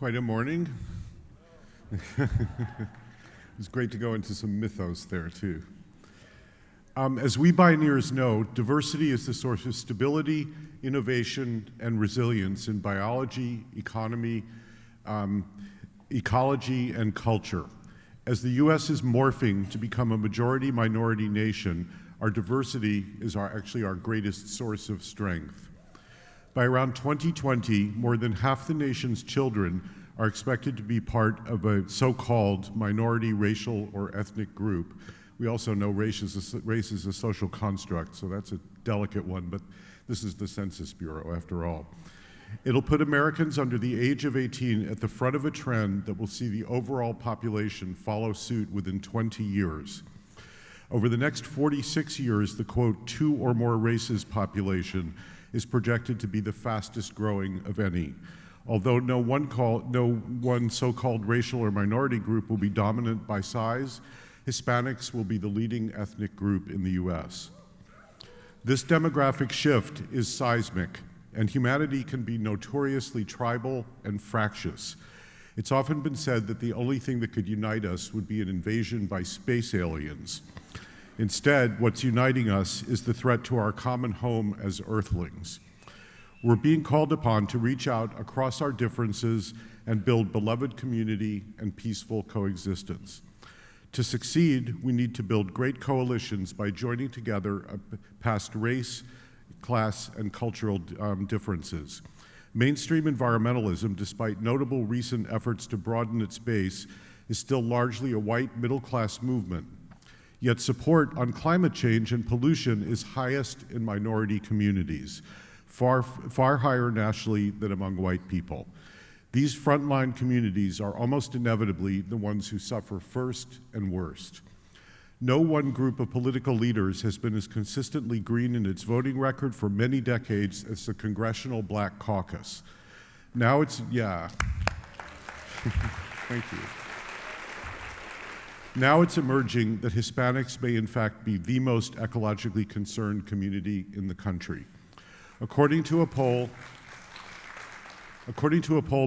Quite a morning. It's great to go into some mythos there, too. As we Bioneers know, diversity is the source of stability, innovation, and resilience in biology, economy, ecology, and culture. As the U.S. is morphing to become a majority-minority nation, our diversity is actually our greatest source of strength. By around 2020, more than half the nation's children are expected to be part of a so-called minority racial or ethnic group. We also know race is a social construct, so that's a delicate one, but this is the Census Bureau after all. It'll put Americans under the age of 18 at the front of a trend that will see the overall population follow suit within 20 years. Over the next 46 years, the quote, 2 or more races population is projected to be the fastest growing of any. Although no one so-called racial or minority group will be dominant by size, Hispanics will be the leading ethnic group in the US. This demographic shift is seismic, and humanity can be notoriously tribal and fractious. It's often been said that the only thing that could unite us would be an invasion by space aliens. Instead, what's uniting us is the threat to our common home as Earthlings. We're being called upon to reach out across our differences and build beloved community and peaceful coexistence. To succeed, we need to build great coalitions by joining together past race, class, and cultural differences. Mainstream environmentalism, despite notable recent efforts to broaden its base, is still largely a white middle-class movement. Yet support on climate change and pollution is highest in minority communities, far higher nationally than among white people. These frontline communities are almost inevitably the ones who suffer first and worst. No one group of political leaders has been as consistently green in its voting record for many decades as the Congressional Black Caucus. Now it's, Thank you. Now it's emerging that Hispanics may in fact be the most ecologically concerned community in the country. According to a poll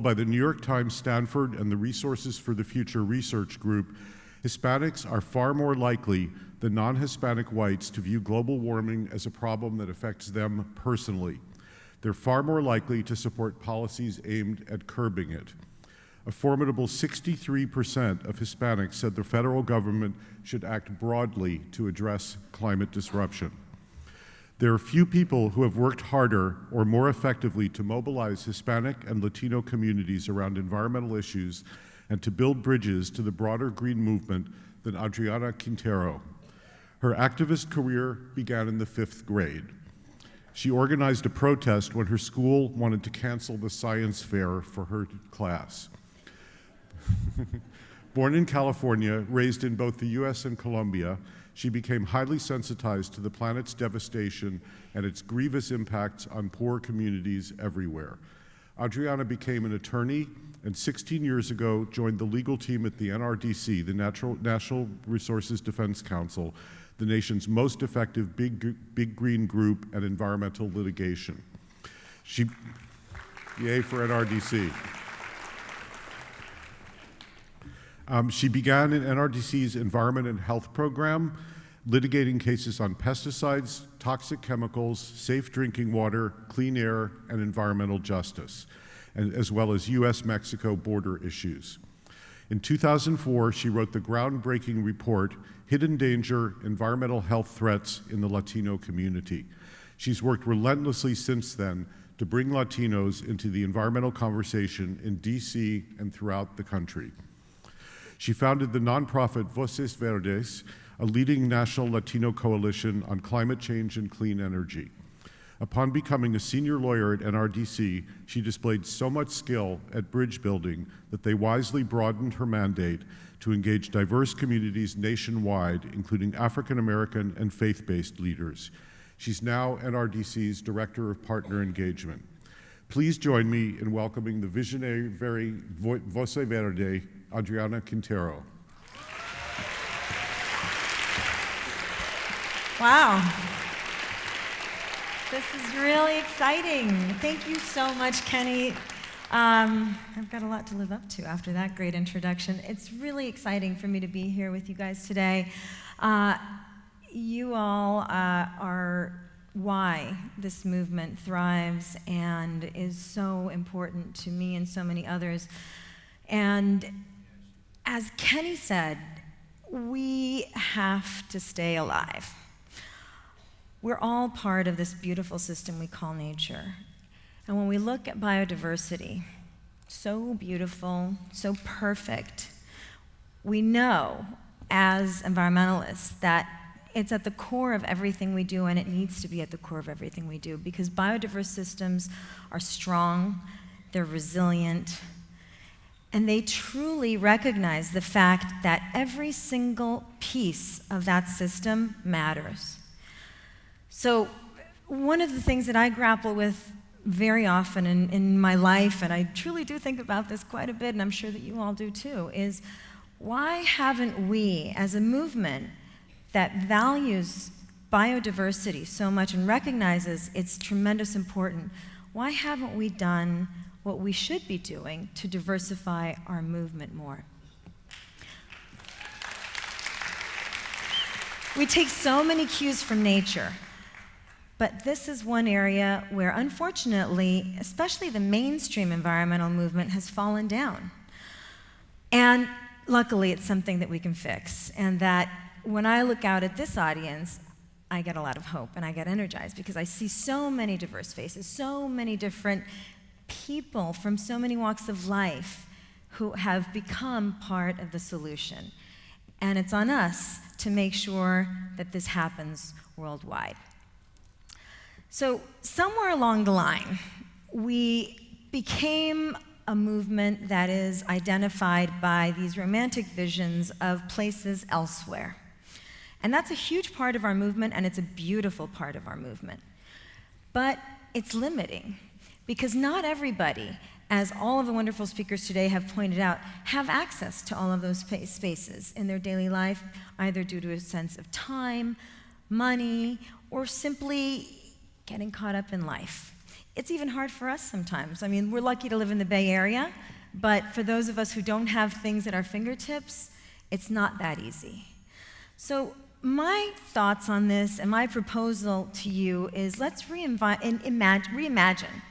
by the New York Times, Stanford, and the Resources for the Future research group, Hispanics are far more likely than non-Hispanic whites to view global warming as a problem that affects them personally. They're far more likely to support policies aimed at curbing it. A formidable 63% of Hispanics said the federal government should act broadly to address climate disruption. There are few people who have worked harder or more effectively to mobilize Hispanic and Latino communities around environmental issues and to build bridges to the broader green movement than Adrianna Quintero. Her activist career began in the 5th grade. She organized a protest when her school wanted to cancel the science fair for her class. Born in California, raised in both the US and Colombia, she became highly sensitized to the planet's devastation and its grievous impacts on poor communities everywhere. Adrianna became an attorney and 16 years ago joined the legal team at the NRDC, the National Resources Defense Council, the nation's most effective big green group at environmental litigation. Yay for NRDC. She began in NRDC's Environment and Health program, litigating cases on pesticides, toxic chemicals, safe drinking water, clean air, and environmental justice, as well as US-Mexico border issues. In 2004, she wrote the groundbreaking report, Hidden Danger: Environmental Health Threats in the Latino Community. She's worked relentlessly since then to bring Latinos into the environmental conversation in DC and throughout the country. She founded the nonprofit Voces Verdes, a leading national Latino coalition on climate change and clean energy. Upon becoming a senior lawyer at NRDC, she displayed so much skill at bridge building that they wisely broadened her mandate to engage diverse communities nationwide, including African American and faith-based leaders. She's now NRDC's Director of Partner Engagement. Please join me in welcoming the visionary Voce Verde, Adrianna Quintero. Wow. This is really exciting. Thank you so much, Kenny. I've got a lot to live up to after that great introduction. It's really exciting for me to be here with you guys today. You all are why this movement thrives and is so important to me and so many others. And as Kenny said, we have to stay alive. We're all part of this beautiful system we call nature. And when we look at biodiversity, so beautiful, so perfect, we know as environmentalists that it's at the core of everything we do, and it needs to be at the core of everything we do, because biodiverse systems are strong, they're resilient, and they truly recognize the fact that every single piece of that system matters. So one of the things that I grapple with very often in my life, and I truly do think about this quite a bit, and I'm sure that you all do too, is why haven't we, as a movement that values biodiversity so much and recognizes its tremendous importance, why haven't we done what we should be doing to diversify our movement more? We take so many cues from nature. But this is one area where, unfortunately, especially the mainstream environmental movement has fallen down. And luckily, it's something that we can fix. And that when I look out at this audience, I get a lot of hope and I get energized because I see so many diverse faces, so many different people from so many walks of life who have become part of the solution. And it's on us to make sure that this happens worldwide. So somewhere along the line, we became a movement that is identified by these romantic visions of places elsewhere. And that's a huge part of our movement, and it's a beautiful part of our movement. But it's limiting, because not everybody, as all of the wonderful speakers today have pointed out, have access to all of those spaces in their daily life, either due to a sense of time, money, or simply getting caught up in life. It's even hard for us sometimes. I mean, we're lucky to live in the Bay Area, but for those of us who don't have things at our fingertips, it's not that easy. So my thoughts on this and my proposal to you is let's reimagine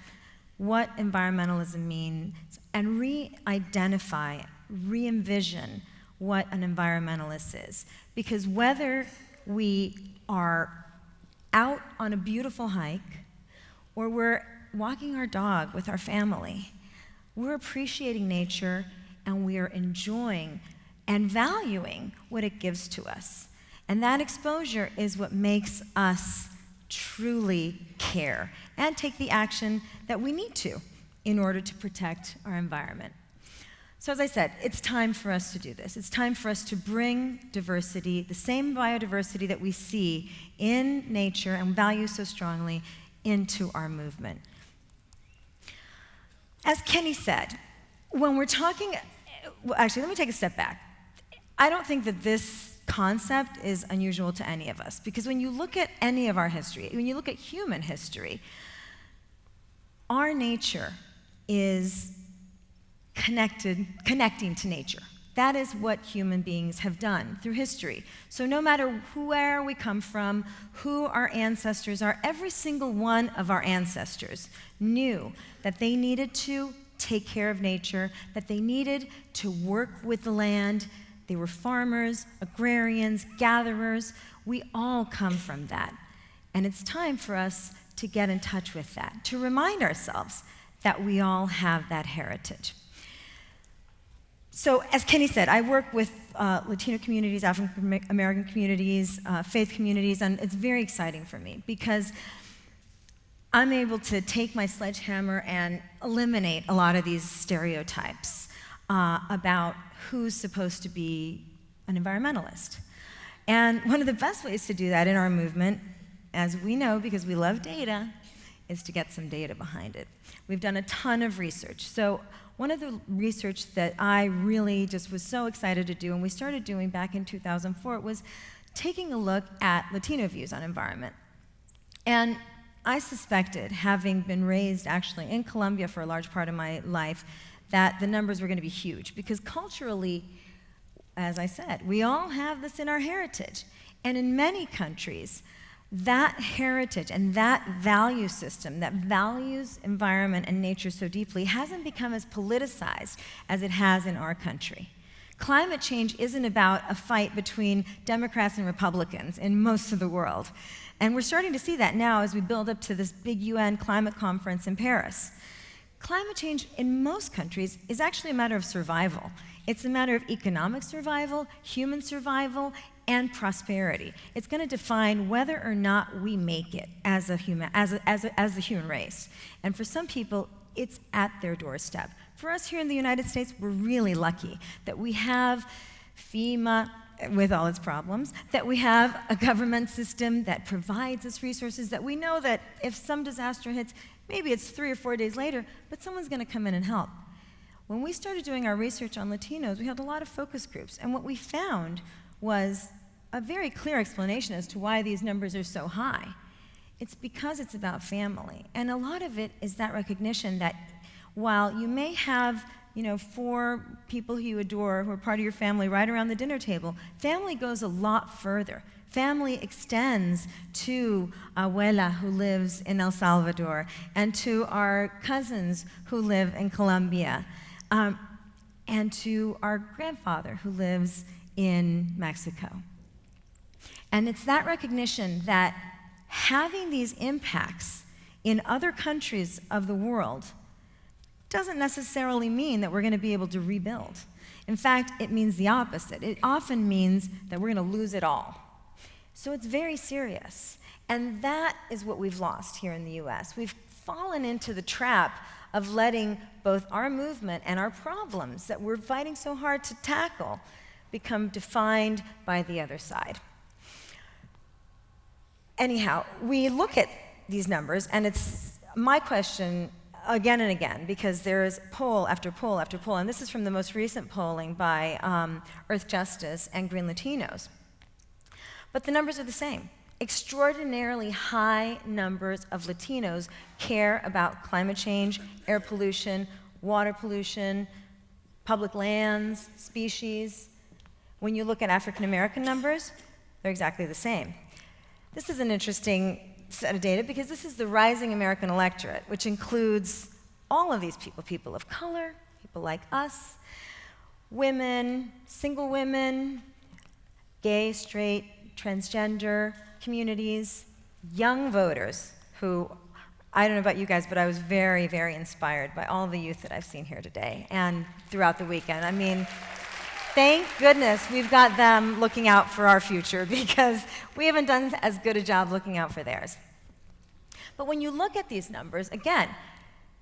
what environmentalism means and re-identify, re-envision what an environmentalist is. Because whether we are out on a beautiful hike, or we're walking our dog with our family, we're appreciating nature and we are enjoying and valuing what it gives to us. And that exposure is what makes us truly care and take the action that we need to in order to protect our environment. So as I said, it's time for us to do this. It's time for us to bring diversity, the same biodiversity that we see in nature and value so strongly, into our movement. As Kenny said, when we're talking, well, actually, let me take a step back. I don't think that this concept is unusual to any of us, because when you look at any of our history, when you look at human history, our nature is connecting to nature. That is what human beings have done through history. So no matter where we come from, who our ancestors are, every single one of our ancestors knew that they needed to take care of nature, that they needed to work with the land. They were farmers, agrarians, gatherers. We all come from that. And it's time for us to get in touch with that, to remind ourselves that we all have that heritage. So, as Kenny said, I work with Latino communities, African American communities, faith communities, and it's very exciting for me because I'm able to take my sledgehammer and eliminate a lot of these stereotypes about who's supposed to be an environmentalist. And one of the best ways to do that in our movement, as we know because we love data, is to get some data behind it. We've done a ton of research. So one of the research that I really just was so excited to do, and we started doing back in 2004, was taking a look at Latino views on environment. And I suspected, having been raised actually in Colombia for a large part of my life, that the numbers were going to be huge, because culturally, as I said, we all have this in our heritage. And in many countries, that heritage and that value system that values environment and nature so deeply hasn't become as politicized as it has in our country. Climate change isn't about a fight between Democrats and Republicans in most of the world. And we're starting to see that now as we build up to this big UN climate conference in Paris. Climate change in most countries is actually a matter of survival. It's a matter of economic survival, human survival, and prosperity. It's going to define whether or not we make it as the human race. And for some people, it's at their doorstep. For us here in the United States, we're really lucky that we have FEMA with all its problems, that we have a government system that provides us resources, that we know that if some disaster hits, maybe it's 3 or 4 days later, but someone's going to come in and help. When we started doing our research on Latinos, we had a lot of focus groups, and what we found was a very clear explanation as to why these numbers are so high. It's because it's about family, and a lot of it is that recognition that while you may have 4 people who you adore who are part of your family right around the dinner table, family goes a lot further. Family extends to Abuela, who lives in El Salvador, and to our cousins who live in Colombia, and to our grandfather who lives in Mexico. And it's that recognition that having these impacts in other countries of the world doesn't necessarily mean that we're going to be able to rebuild. In fact, it means the opposite. It often means that we're going to lose it all. So it's very serious. And that is what we've lost here in the US. We've fallen into the trap of letting both our movement and our problems that we're fighting so hard to tackle become defined by the other side. Anyhow, we look at these numbers, and it's my question again and again, because there's poll after poll after poll, and this is from the most recent polling by Earth Justice and Green Latinos. But the numbers are the same. Extraordinarily high numbers of Latinos care about climate change, air pollution, water pollution, public lands, species. When you look at African American numbers, they're exactly the same. This is an interesting set of data because this is the rising American electorate, which includes all of these people, people of color, people like us, women, single women, gay, straight, transgender communities, young voters who, I don't know about you guys, but I was very, very inspired by all the youth that I've seen here today and throughout the weekend. I mean, thank goodness we've got them looking out for our future because we haven't done as good a job looking out for theirs. But when you look at these numbers, again,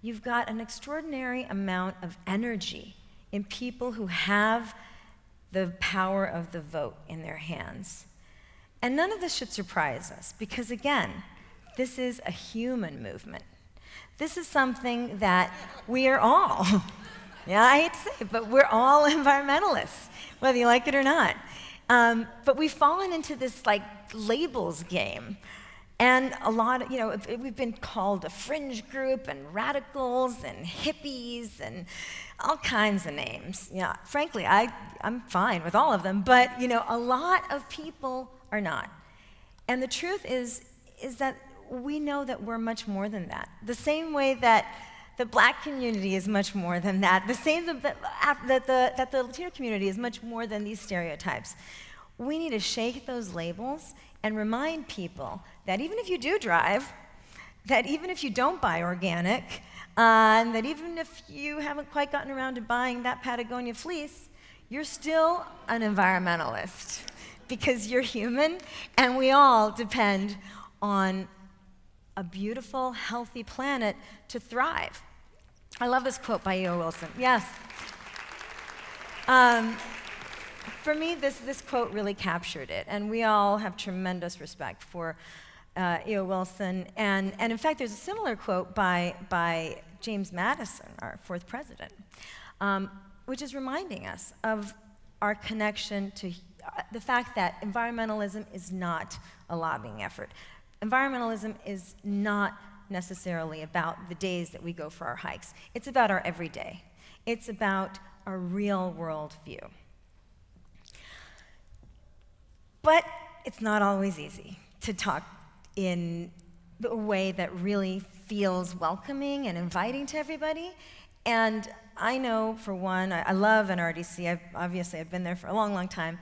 you've got an extraordinary amount of energy in people who have the power of the vote in their hands. And none of this should surprise us because, again, this is a human movement. This is something that we are all, yeah, I hate to say it, but we're all environmentalists, whether you like it or not. But we've fallen into this labels game. And a lot of, we've been called a fringe group and radicals and hippies and all kinds of names. Yeah, frankly, I'm fine with all of them, but a lot of people are not. And the truth is that we know that we're much more than that. The same way that the Black community is much more than that, the same that the Latino community is much more than these stereotypes. We need to shake those labels and remind people that even if you do drive, that even if you don't buy organic, and that even if you haven't quite gotten around to buying that Patagonia fleece, you're still an environmentalist because you're human and we all depend on a beautiful, healthy planet to thrive. I love this quote by E.O. Wilson. Yes. For me, this quote really captured it, and we all have tremendous respect for E.O. Wilson. And in fact, there's a similar quote by James Madison, our fourth president, which is reminding us of our connection to the fact that environmentalism is not a lobbying effort. Environmentalism is not necessarily about the days that we go for our hikes. It's about our everyday. It's about our real world view. But it's not always easy to talk in a way that really feels welcoming and inviting to everybody. And I know, for one, I love NRDC. I've been there for a long, long time.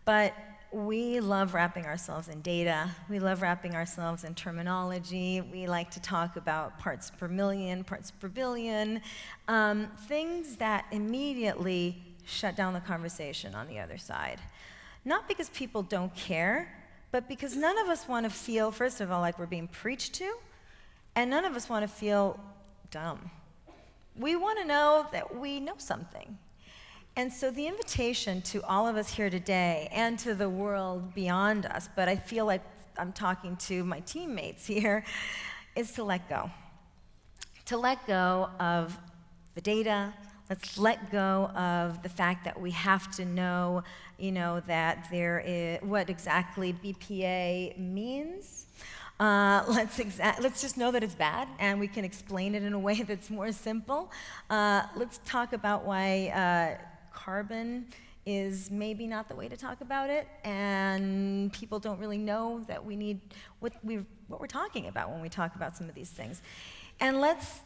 But we love wrapping ourselves in data. We love wrapping ourselves in terminology. We like to talk about parts per million, parts per billion, things that immediately shut down the conversation on the other side. Not because people don't care, but because none of us want to feel, first of all, like we're being preached to, and none of us want to feel dumb. We want to know that we know something. And so the invitation to all of us here today and to the world beyond us, but I feel like I'm talking to my teammates here, is to let go. To let go of the data. Let's let go of the fact that we have to know, that there is what exactly BPA means. Let's just know that it's bad, and we can explain it in a way that's more simple. Let's talk about why carbon is maybe not the way to talk about it, and people don't really know that we need what we're talking about when we talk about some of these things. And let's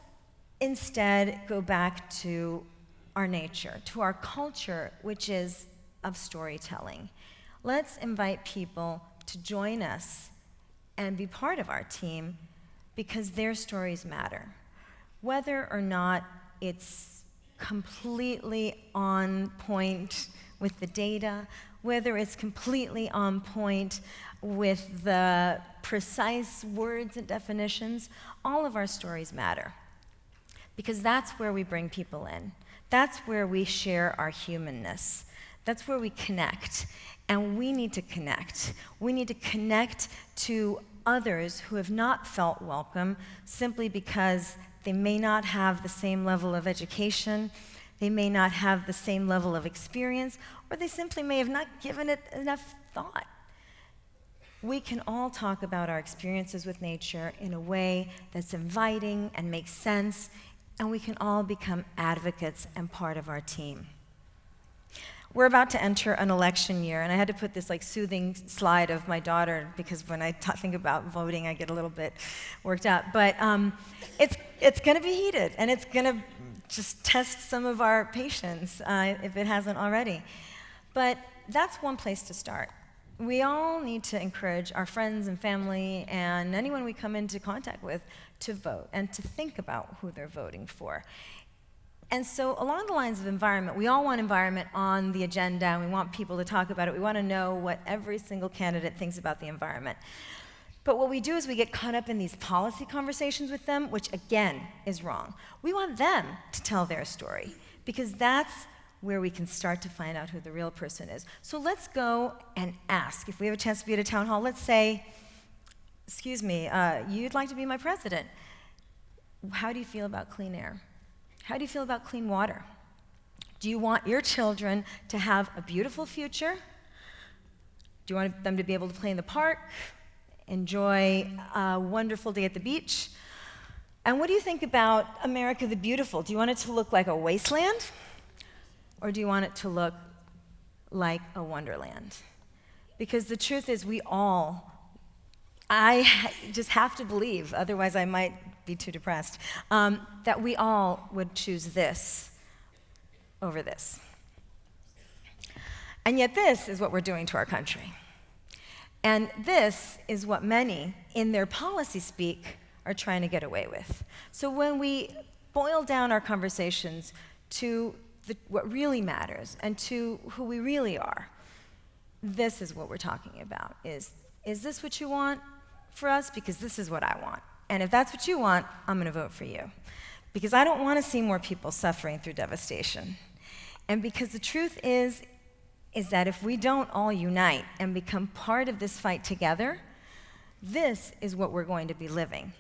instead go back to our nature, to our culture, which is of storytelling. Let's invite people to join us and be part of our team because their stories matter. Whether or not it's completely on point with the data, whether it's completely on point with the precise words and definitions, all of our stories matter. Because that's where we bring people in. That's where we share our humanness. That's where we connect. And we need to connect. We need to connect to others who have not felt welcome simply because they may not have the same level of education, they may not have the same level of experience, or they simply may have not given it enough thought. We can all talk about our experiences with nature in a way that's inviting and makes sense, and we can all become advocates and part of our team. We're about to enter an election year, and I had to put this soothing slide of my daughter because when I think about voting, I get a little bit worked up. But it's going to be heated, and it's going to just test some of our patience if it hasn't already. But that's one place to start. We all need to encourage our friends and family and anyone we come into contact with to vote and to think about who they're voting for. And so along the lines of environment, we all want environment on the agenda, and we want people to talk about it. We want to know what every single candidate thinks about the environment. But what we do is we get caught up in these policy conversations with them, which again is wrong. We want them to tell their story, because that's where we can start to find out who the real person is. So let's go and ask. If we have a chance to be at a town hall, let's say, excuse me, you'd like to be my president. How do you feel about clean air? How do you feel about clean water? Do you want your children to have a beautiful future? Do you want them to be able to play in the park, enjoy a wonderful day at the beach? And what do you think about America the Beautiful? Do you want it to look like a wasteland? Or do you want it to look like a wonderland? Because the truth is I just have to believe, otherwise I might be too depressed, that we all would choose this over this. And yet this is what we're doing to our country. And this is what many, in their policy speak, are trying to get away with. So when we boil down our conversations to what really matters and to who we really are, this is what we're talking about. Is this what you want for us? Because this is what I want. And if that's what you want, I'm going to vote for you. Because I don't want to see more people suffering through devastation. And because the truth is that if we don't all unite and become part of this fight together, this is what we're going to be living.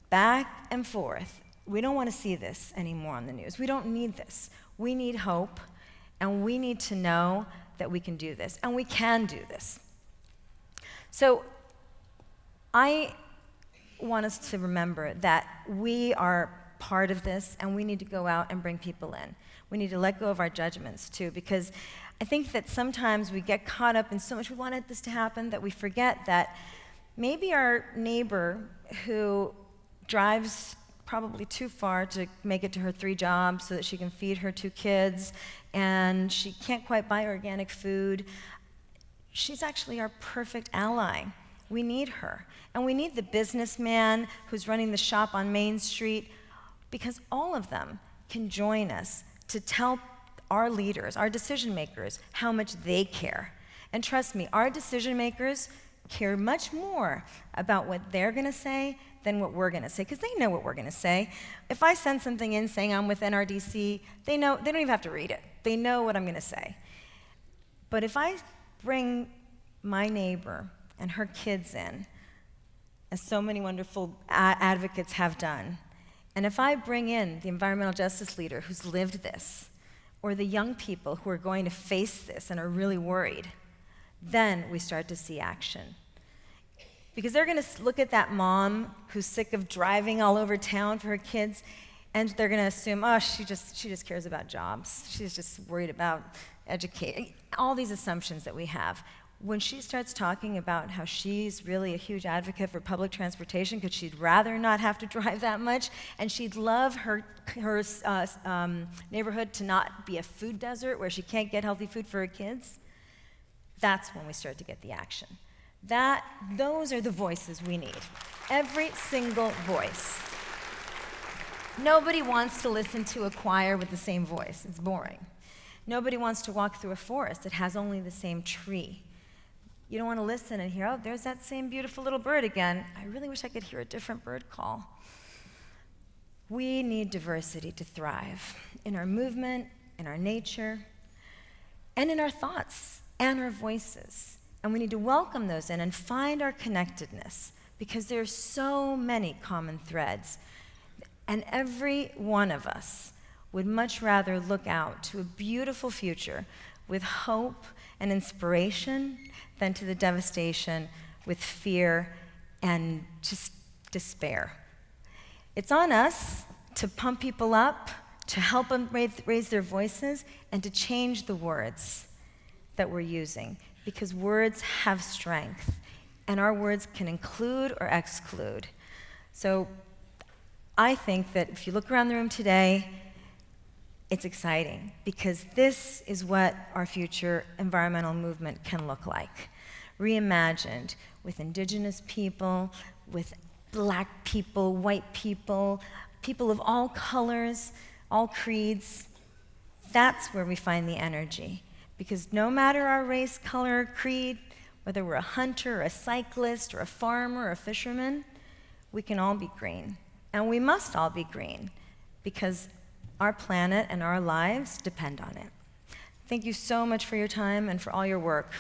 Back and forth. We don't want to see this anymore on the news. We don't need this. We need hope, and we need to know that we can do this, and we can do this. So I want us to remember that we are part of this, and we need to go out and bring people in. We need to let go of our judgments, too, because I think that sometimes we get caught up in so much we wanted this to happen that we forget that maybe our neighbor who drives probably too far to make it to her 3 jobs so that she can feed her 2 kids, and she can't quite buy organic food, she's actually our perfect ally. We need her. And we need the businessman who's running the shop on Main Street, because all of them can join us to tell our leaders, our decision makers, how much they care. And trust me, our decision makers care much more about what they're going to say than what we're going to say, because they know what we're going to say. If I send something in saying I'm with NRDC, they know, they don't even have to read it. They know what I'm going to say. But if I bring my neighbor and her kids in, as so many wonderful advocates have done, and if I bring in the environmental justice leader who's lived this, or the young people who are going to face this and are really worried, then we start to see action. Because they're going to look at that mom who's sick of driving all over town for her kids, and they're going to assume, oh, she just cares about jobs. She's just worried about educating. All these assumptions that we have. When she starts talking about how she's really a huge advocate for public transportation because she'd rather not have to drive that much, and she'd love her neighborhood to not be a food desert where she can't get healthy food for her kids, that's when we start to get the action. Those are the voices we need. Every single voice. Nobody wants to listen to a choir with the same voice. It's boring. Nobody wants to walk through a forest that has only the same tree. You don't want to listen and hear, oh, there's that same beautiful little bird again. I really wish I could hear a different bird call. We need diversity to thrive in our movement, in our nature, and in our thoughts and our voices. And we need to welcome those in and find our connectedness, because there are so many common threads. And every one of us would much rather look out to a beautiful future with hope and inspiration than to the devastation with fear and just despair. It's on us to pump people up, to help them raise their voices, and to change the words that we're using, because words have strength, and our words can include or exclude. So I think that if you look around the room today, it's exciting, because this is what our future environmental movement can look like. Reimagined with indigenous people, with black people, white people, people of all colors, all creeds. That's where we find the energy. Because no matter our race, color, creed, whether we're a hunter, or a cyclist, or a farmer, or a fisherman, we can all be green. And we must all be green, because our planet and our lives depend on it. Thank you so much for your time and for all your work.